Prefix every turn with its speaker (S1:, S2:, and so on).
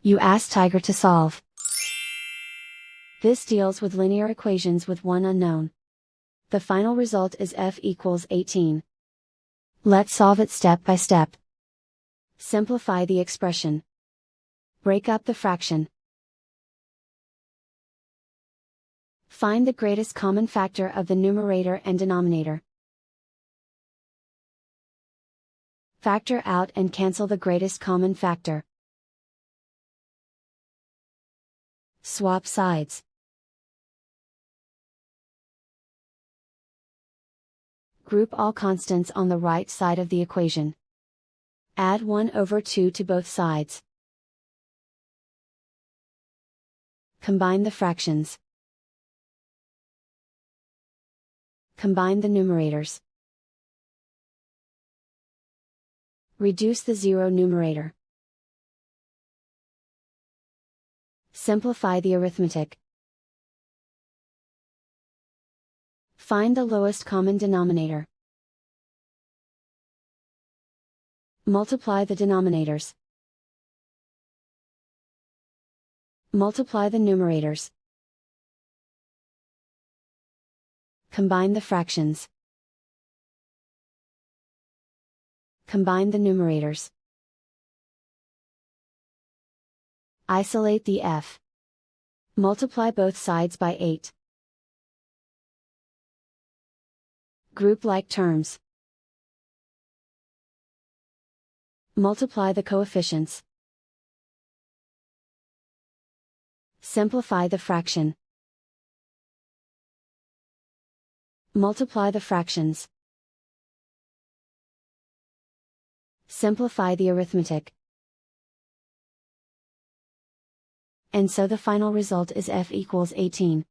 S1: You ask Tiger to solve. This deals with linear equations with one unknown. The final result is f equals 18. Let's solve it step by step. Simplify the expression. Break up the fraction. Find the greatest common factor of the numerator and denominator. Factor out and cancel the greatest common factor. Swap sides. Group all constants on the right side of the equation. Add 1/2 to both sides. Combine the fractions. Combine the numerators. Reduce the zero numerator. Simplify the arithmetic. Find the lowest common denominator. Multiply the denominators. Multiply the numerators. Combine the fractions. Combine the numerators. Isolate the f. Multiply both sides by 8. Group like terms. Multiply the coefficients. Simplify the fraction. Multiply the fractions. Simplify the arithmetic. And so the final result is f equals 18.